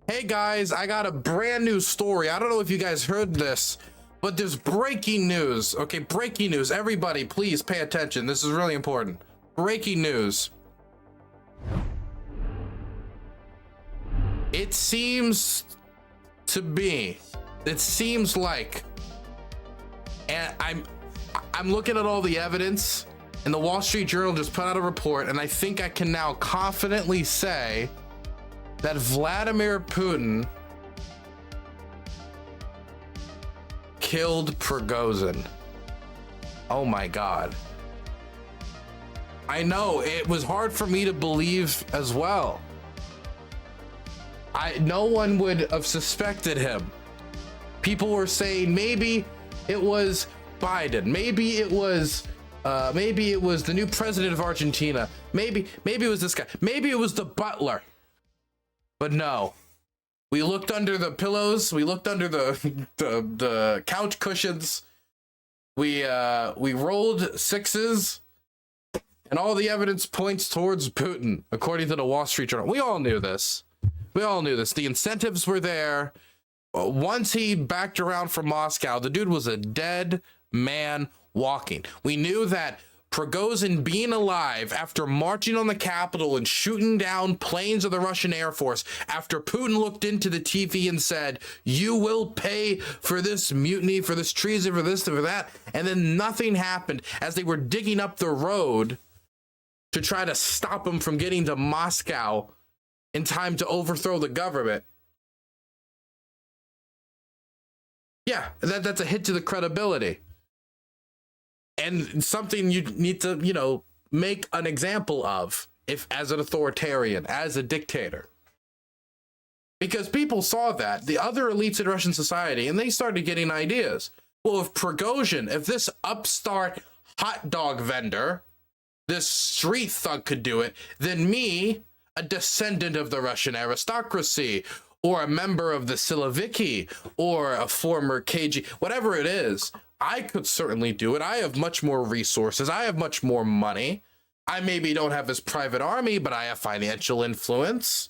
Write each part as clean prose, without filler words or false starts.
Hey guys, I got a brand new story. I don't know if you guys heard this, but there's breaking news. Okay, breaking news. Everybody, please pay attention. This is really important. Breaking news. It seems like, and I'm looking at all the evidence, and the Wall Street Journal just put out a report, and I think I can now confidently say that Vladimir Putin killed Prigozhin. Oh my God. I know, it was hard for me to believe as well. No one would have suspected him. People were saying maybe it was Biden, maybe it was the new president of Argentina, maybe it was this guy, maybe it was the butler. But no, we looked under the pillows, we looked under the couch cushions, we rolled sixes, and all the evidence points towards Putin, according to the Wall Street Journal. We all knew this. The incentives were there. Once he backed around from Moscow, the dude was a dead man walking. We knew that Prigozhin being alive after marching on the Capitol and shooting down planes of the Russian Air Force, after Putin looked into the TV and said, "You will pay for this mutiny, for this treason, for this, for that," and then nothing happened as they were digging up the road to try to stop him from getting to Moscow in time to overthrow the government. Yeah, that's a hit to the credibility. And something you need to, make an example of, if as an authoritarian, as a dictator. Because people saw that, the other elites in Russian society, and they started getting ideas. Well, if Prigozhin, if this upstart hot dog vendor, this street thug could do it, then me, a descendant of the Russian aristocracy, or a member of the Siloviki, or a former KG, whatever it is, I could certainly do it. I have much more resources. I have much more money. I maybe don't have his private army, but I have financial influence.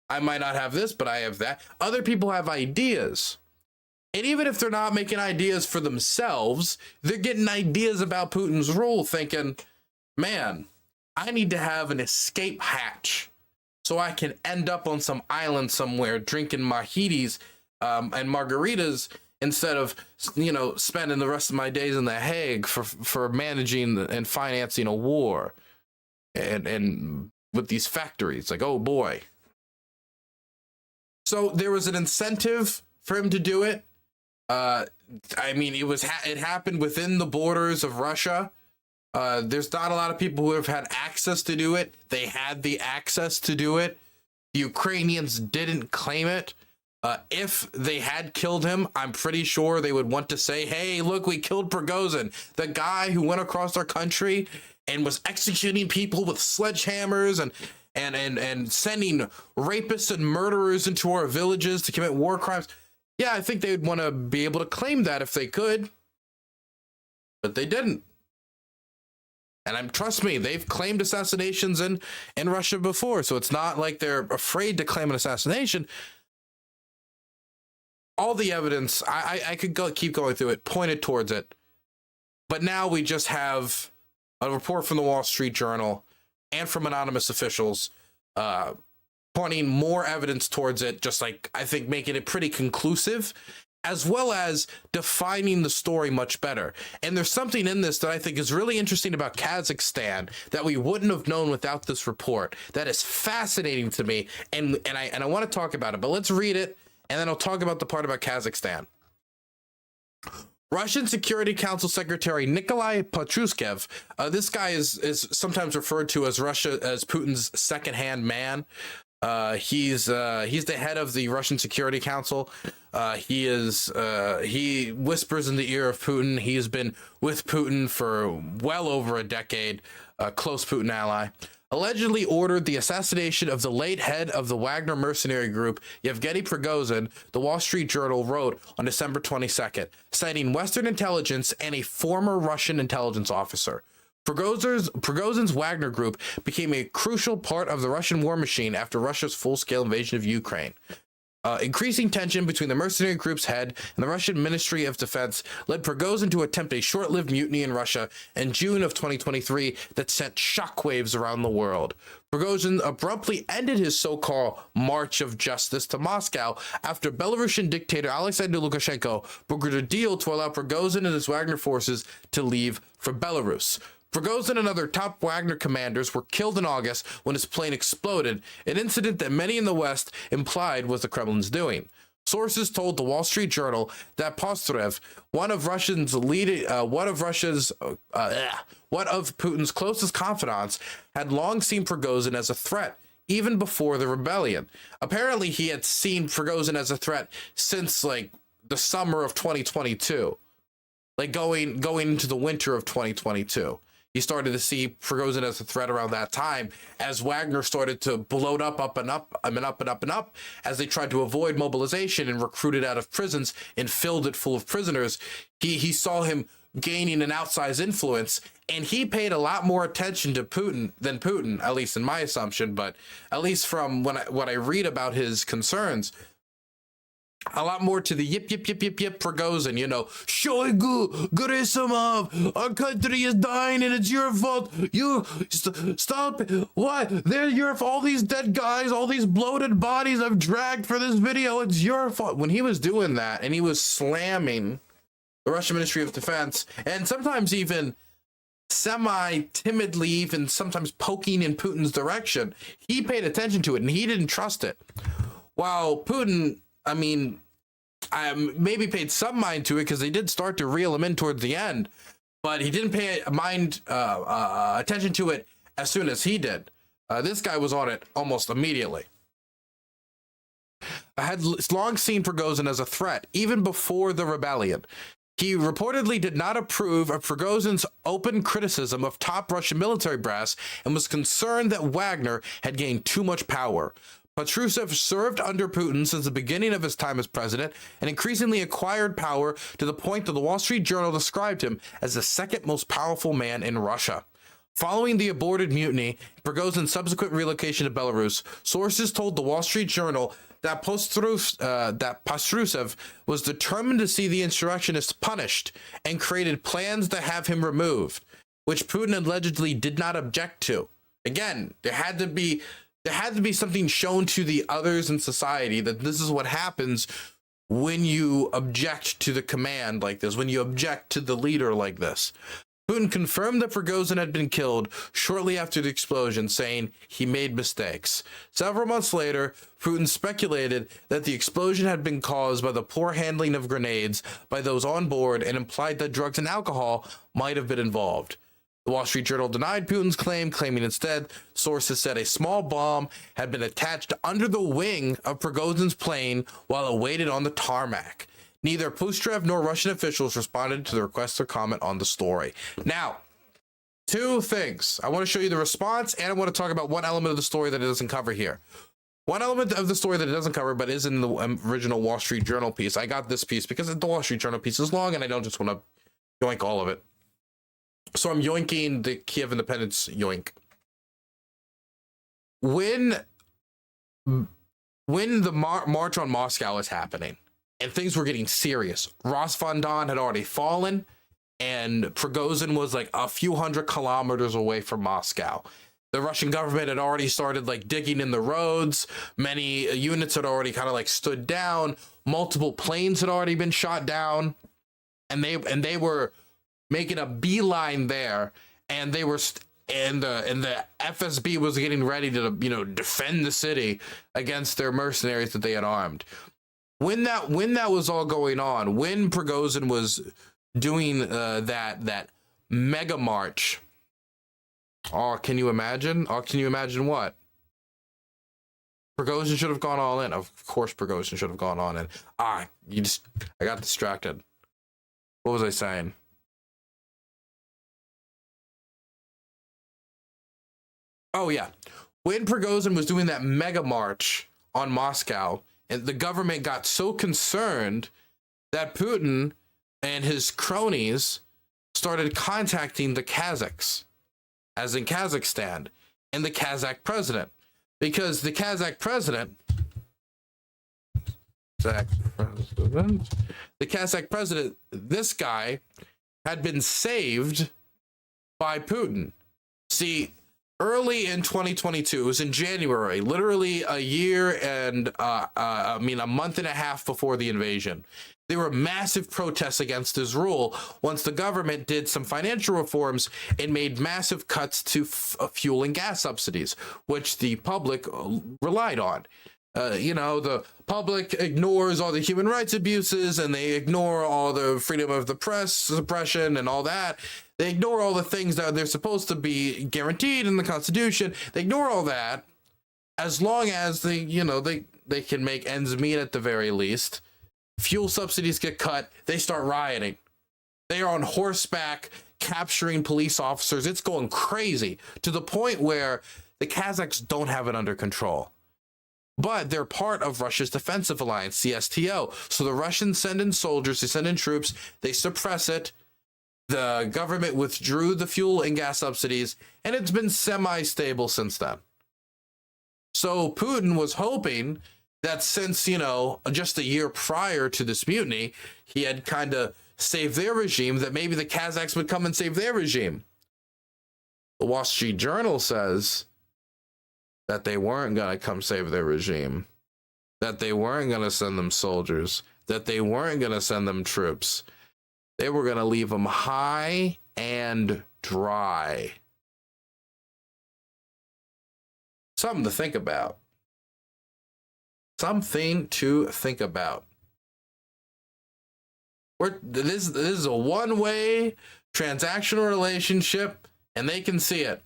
I might not have this, but I have that. Other people have ideas. And even if they're not making ideas for themselves, they're getting ideas about Putin's rule, thinking, man, I need to have an escape hatch so I can end up on some island somewhere drinking martinis and margaritas, instead of, spending the rest of my days in The Hague for managing and financing a war and with these factories. Like, oh boy. So there was an incentive for him to do it. It happened within the borders of Russia. There's not a lot of people who have had access to do it. They had the access to do it. The Ukrainians didn't claim it. If they had killed him, I'm pretty sure they would want to say, hey, look, we killed Prigozhin, the guy who went across our country and was executing people with sledgehammers and sending rapists and murderers into our villages to commit war crimes. Yeah, I think they'd want to be able to claim that if they could. But they didn't. And trust me, they've claimed assassinations in Russia before, so it's not like they're afraid to claim an assassination. All the evidence, I could keep going through it, pointed towards it. But now we just have a report from the Wall Street Journal and from anonymous officials pointing more evidence towards it, just like, I think, making it pretty conclusive, as well as defining the story much better. And there's something in this that I think is really interesting about Kazakhstan that we wouldn't have known without this report. That is fascinating to me, and I want to talk about it, but let's read it, and then I'll talk about the part about Kazakhstan. Russian Security Council Secretary Nikolai Patrushev, this guy is sometimes referred to as Putin's second-hand man. He's the head of the Russian Security Council. He whispers in the ear of Putin. He's been with Putin for well over a decade, a close Putin ally. Allegedly ordered the assassination of the late head of the Wagner mercenary group, Yevgeny Prigozhin, the Wall Street Journal wrote on December 22nd, citing Western intelligence and a former Russian intelligence officer. Prigozhin's Wagner group became a crucial part of the Russian war machine after Russia's full-scale invasion of Ukraine. Increasing tension between the mercenary group's head and the Russian Ministry of Defense led Prigozhin to attempt a short-lived mutiny in Russia in June of 2023 that sent shockwaves around the world. Prigozhin abruptly ended his so-called March of Justice to Moscow after Belarusian dictator Alexander Lukashenko brokered a deal to allow Prigozhin and his Wagner forces to leave for Belarus. Prigozhin and other top Wagner commanders were killed in August when his plane exploded, an incident that many in the West implied was the Kremlin's doing. Sources told the Wall Street Journal that Patrushev, one of Putin's closest confidants, had long seen Prigozhin as a threat, even before the rebellion. Apparently, he had seen Prigozhin as a threat since like the summer of 2022, like going into the winter of 2022. He started to see Prigozhin as a threat around that time as Wagner started to bloat up and up, as they tried to avoid mobilization and recruited out of prisons and filled it full of prisoners. He saw him gaining an outsized influence, and he paid a lot more attention to Putin than Putin, at least in my assumption, but at least from what I read about his concerns, a lot more to the yip Prigozhin, you know, Shoigu, Gerasimov, our country is dying and it's your fault. You stop. Why? They're your fault. All these dead guys, all these bloated bodies I've dragged for this video. It's your fault. When he was doing that and he was slamming the Russian Ministry of Defense and sometimes even semi-timidly, even sometimes poking in Putin's direction, he paid attention to it and he didn't trust it. While Putin, I mean, I maybe paid some mind to it because they did start to reel him in towards the end, but he didn't pay attention to it as soon as he did. This guy was on it almost immediately. I had long seen Prigozhin as a threat, even before the rebellion. He reportedly did not approve of Prigozhin's open criticism of top Russian military brass and was concerned that Wagner had gained too much power. Patrushev served under Putin since the beginning of his time as president and increasingly acquired power to the point that the Wall Street Journal described him as the second most powerful man in Russia. Following the aborted mutiny, Prigozhin's subsequent relocation to Belarus, sources told the Wall Street Journal that Patrushev was determined to see the insurrectionists punished and created plans to have him removed, which Putin allegedly did not object to. Again, there had to be something shown to the others in society that this is what happens when you object to the command like this, when you object to the leader like this. Putin confirmed that Prigozhin had been killed shortly after the explosion, saying he made mistakes. Several months later, Putin speculated that the explosion had been caused by the poor handling of grenades by those on board and implied that drugs and alcohol might have been involved. The Wall Street Journal denied Putin's claiming instead, sources said a small bomb had been attached under the wing of Prigozhin's plane while it waited on the tarmac. Neither Patrushev nor Russian officials responded to the request to comment on the story. Now, two things. I want to show you the response, and I want to talk about one element of the story that it doesn't cover here. One element of the story that it doesn't cover, but is in the original Wall Street Journal piece. I got this piece because the Wall Street Journal piece is long, and I don't just want to yoink all of it. So I'm yoinking the Kiev Independence yoink. When the march on Moscow is happening and things were getting serious, Rosvandan had already fallen and Prigozhin was like a few hundred kilometers away from Moscow. The Russian government had already started like digging in the roads. Many units had already kind of like stood down. Multiple planes had already been shot down, and they were making a beeline there, and they were and the FSB was getting ready to defend the city against their mercenaries that they had armed. When that was all going on, when Prigozhin was doing that mega march, can you imagine what? Prigozhin should have gone all in. Of course Prigozhin should have gone on in. I got distracted. What was I saying? Oh, yeah. When Prigozhin was doing that mega march on Moscow, and the government got so concerned that Putin and his cronies started contacting the Kazakhs, as in Kazakhstan, and the Kazakh president. Because the Kazakh president Kazakh president. The Kazakh president, this guy, had been saved by Putin. See, early in 2022, it was in January, literally a year and a month and a half before the invasion, there were massive protests against his rule once the government did some financial reforms and made massive cuts to fuel and gas subsidies, which the public relied on. The public ignores all the human rights abuses, and they ignore all the freedom of the press suppression and all that. They ignore all the things that they're supposed to be guaranteed in the Constitution. They ignore all that as long as they can make ends meet at the very least. Fuel subsidies get cut. They start rioting. They are on horseback capturing police officers. It's going crazy to the point where the Kazakhs don't have it under control. But they're part of Russia's defensive alliance, CSTO. So the Russians send in soldiers, they send in troops, they suppress it. The government withdrew the fuel and gas subsidies, and it's been semi-stable since then. So Putin was hoping that since, just a year prior to this mutiny, he had kind of saved their regime, that maybe the Kazakhs would come and save their regime. The Wall Street Journal says that they weren't going to come save their regime, that they weren't going to send them soldiers, that they weren't going to send them troops. They were going to leave them high and dry. Something to think about. Something to think about. This is a one-way transactional relationship, and they can see it.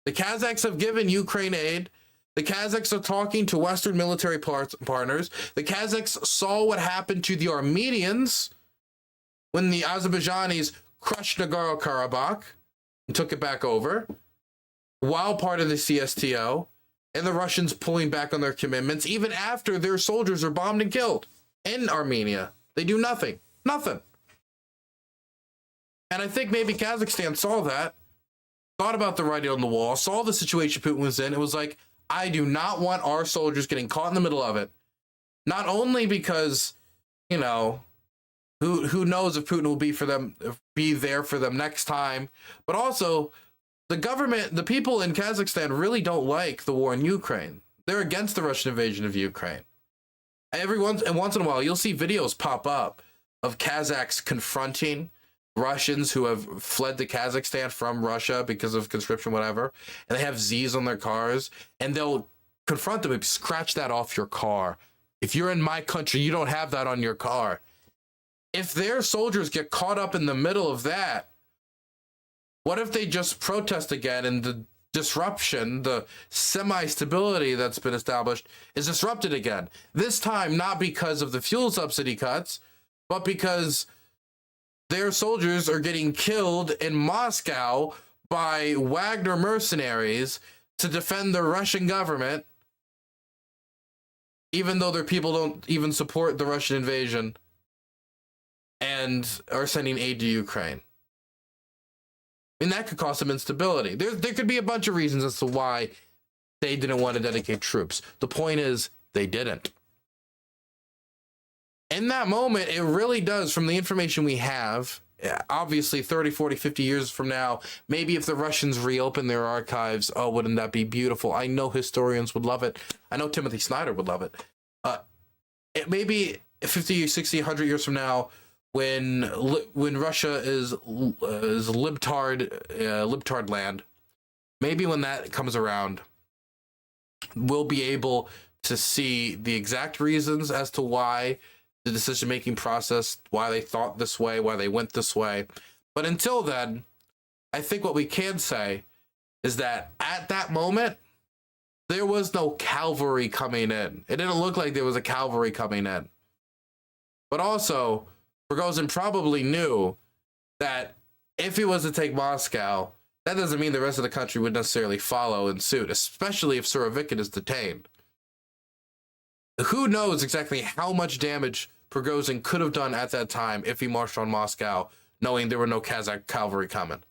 The Kazakhs have given Ukraine aid. The Kazakhs are talking to Western military partners. The Kazakhs saw what happened to the Armenians when the Azerbaijanis crushed Nagorno-Karabakh and took it back over, while part of the CSTO, and the Russians pulling back on their commitments, even after their soldiers are bombed and killed in Armenia. They do nothing. Nothing. And I think maybe Kazakhstan saw that, thought about the writing on the wall, saw the situation Putin was in. It was like, I do not want our soldiers getting caught in the middle of it. Not only because, who knows if Putin will be there for them next time, but also the government, the people in Kazakhstan really don't like the war in Ukraine. They're against the Russian invasion of Ukraine. Once in a while, you'll see videos pop up of Kazakhs confronting Russians who have fled to Kazakhstan from Russia because of conscription, whatever, and they have Z's on their cars, and they'll confront them and scratch that off your car. If you're in my country, you don't have that on your car. If their soldiers get caught up in the middle of that, what if they just protest again and the disruption, the semi-stability that's been established is disrupted again? This time, not because of the fuel subsidy cuts, but because their soldiers are getting killed in Moscow by Wagner mercenaries to defend the Russian government, even though their people don't even support the Russian invasion and are sending aid to Ukraine. And that could cause some instability. There could be a bunch of reasons as to why they didn't want to dedicate troops. The point is, they didn't. In that moment, it really does, from the information we have, obviously 30, 40, 50 years from now, maybe if the Russians reopen their archives, oh, wouldn't that be beautiful? I know historians would love it. I know Timothy Snyder would love it. Maybe 50, 60, 100 years from now, when Russia is libtard land, maybe when that comes around, we'll be able to see the exact reasons as to why the decision-making process, why they thought this way, why they went this way. But until then, I think what we can say is that at that moment, there was no cavalry coming in. It didn't look like there was a cavalry coming in. But also, Prigozhin probably knew that if he was to take Moscow, that doesn't mean the rest of the country would necessarily follow in suit, especially if Surovikin is detained. Who knows exactly how much damage Prigozhin could have done at that time if he marched on Moscow, knowing there were no Kazakh cavalry coming.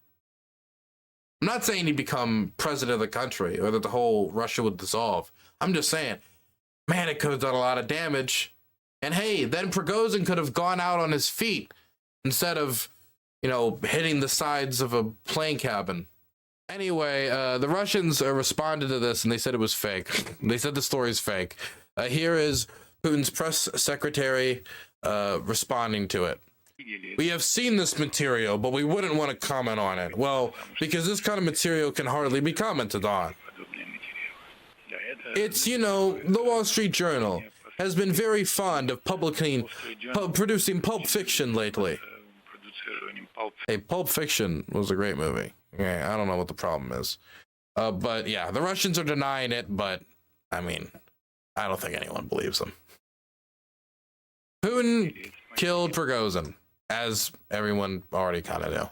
I'm not saying he'd become president of the country or that the whole Russia would dissolve. I'm just saying, man, it could have done a lot of damage And hey, then Prigozhin could have gone out on his feet instead of, you know, hitting the sides of a plane cabin. Anyway, the Russians responded to this and they said it was fake. They said the story is fake. Here is Putin's press secretary responding to it. We have seen this material, but we wouldn't want to comment on it. Well, because this kind of material can hardly be commented on. It's, you know, the Wall Street Journal has been very fond of producing pulp fiction lately. Hey, Pulp Fiction was a great movie. Yeah, I don't know what the problem is. But yeah, the Russians are denying it, but I mean, I don't think anyone believes them. Putin killed Prigozhin, as everyone already kind of knew.